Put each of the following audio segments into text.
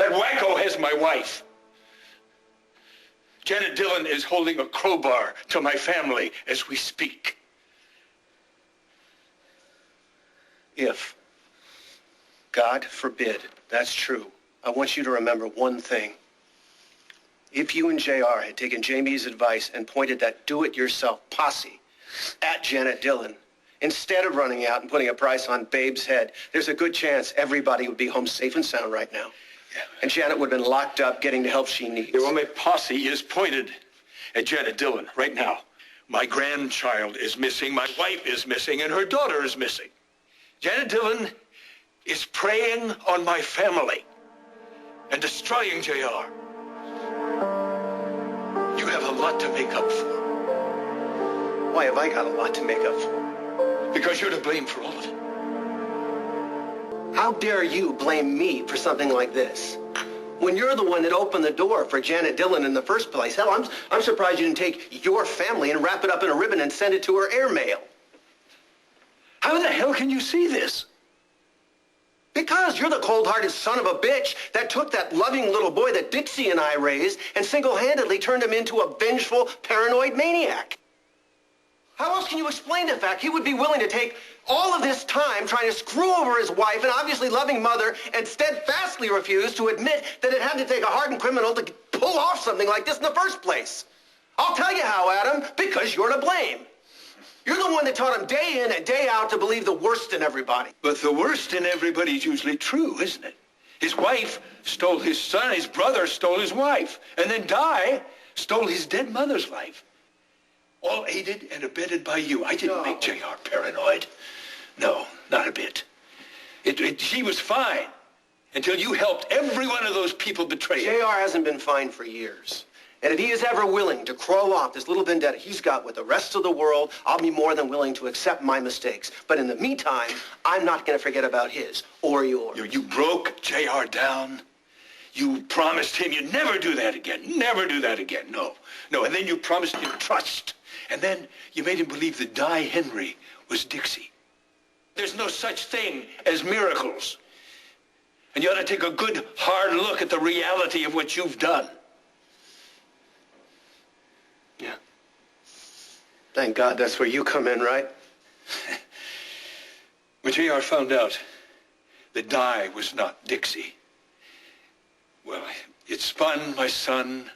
That wacko has my wife. Janet Dillon is holding a crowbar to my family as we speak. If, God forbid, that's true, I want you to remember one thing. If you and JR had taken Jamie's advice and pointed that do-it-yourself posse at Janet Dillon, instead of running out and putting a price on Babe's head, there's a good chance everybody would be home safe and sound right now. Yeah. And Janet would have been locked up getting the help she needs. Yeah, well, my posse is pointed at Janet Dillon right now. My grandchild is missing, my wife is missing, and her daughter is missing. Janet Dillon is preying on my family and destroying JR. You have a lot to make up for. Why have I got a lot to make up for? Because you're to blame for all of it. How dare you blame me for something like this? When you're the one that opened the door for Janet Dillon in the first place. Hell, I'm surprised you didn't take your family and wrap it up in a ribbon and send it to her airmail. How the hell can you see this? Because you're the cold-hearted son of a bitch that took that loving little boy that Dixie and I raised and single-handedly turned him into a vengeful, paranoid maniac. How else can you explain the fact he would be willing to take all of this time trying to screw over his wife and obviously loving mother and steadfastly refuse to admit that it had to take a hardened criminal to pull off something like this in the first place? I'll tell you how, Adam, because you're to blame. You're the one that taught him day in and day out to believe the worst in everybody. But the worst in everybody is usually true, isn't it? His wife stole his son, his brother stole his wife, and then Di stole his dead mother's life. All aided and abetted by you. I didn't make JR paranoid. No, not a bit. She was fine until you helped every one of those people betray her. JR hasn't been fine for years. And if he is ever willing to crawl off this little vendetta he's got with the rest of the world, I'll be more than willing to accept my mistakes. But in the meantime, I'm not going to forget about his or yours. You broke JR down. You promised him you'd never do that again. Never do that again. No. And then you promised him trust. And then you made him believe that Di Henry was Dixie. There's no such thing as miracles. And you ought to take a good, hard look at the reality of what you've done. Yeah. Thank God that's where you come in, right? When JR found out that Di was not Dixie, well, it spun my son,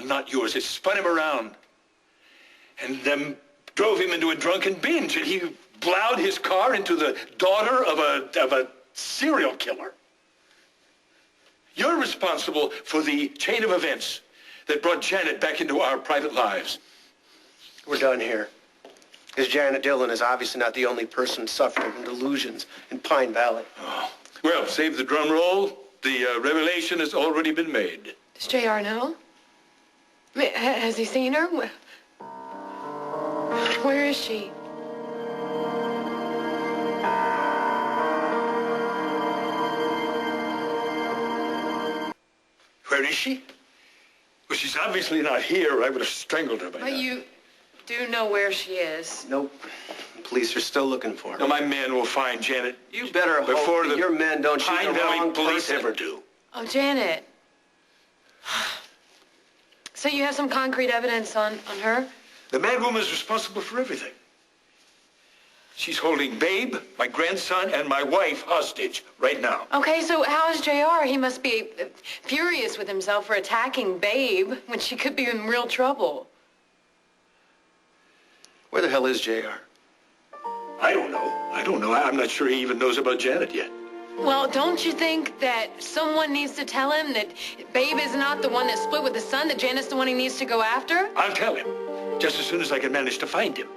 not yours, it spun him around and drove him into a drunken binge, and he plowed his car into the daughter of a serial killer. You're responsible for the chain of events that brought Janet back into our private lives. We're done here. Because Janet Dillon is obviously not the only person suffering from delusions in Pine Valley. Oh. Well, save the drum roll. The revelation has already been made. Does JR know? I mean, has he seen her? Where is she? Where is she? Well, she's obviously not here. I would have strangled her by now. But you do know where she is. Nope. The police are still looking for her. No, my men will find Janet. You better hope that your men don't shoot the wrong police person. ever do. Oh, Janet. So you have some concrete evidence on her? The madwoman is responsible for everything. She's holding Babe, my grandson, and my wife hostage right now. Okay, so how is JR? He must be furious with himself for attacking Babe when she could be in real trouble. Where the hell is JR? I don't know. I'm not sure he even knows about Janet yet. Well, don't you think that someone needs to tell him that Babe is not the one that split with his son, that Janet's the one he needs to go after? I'll tell him, just as soon as I can manage to find him.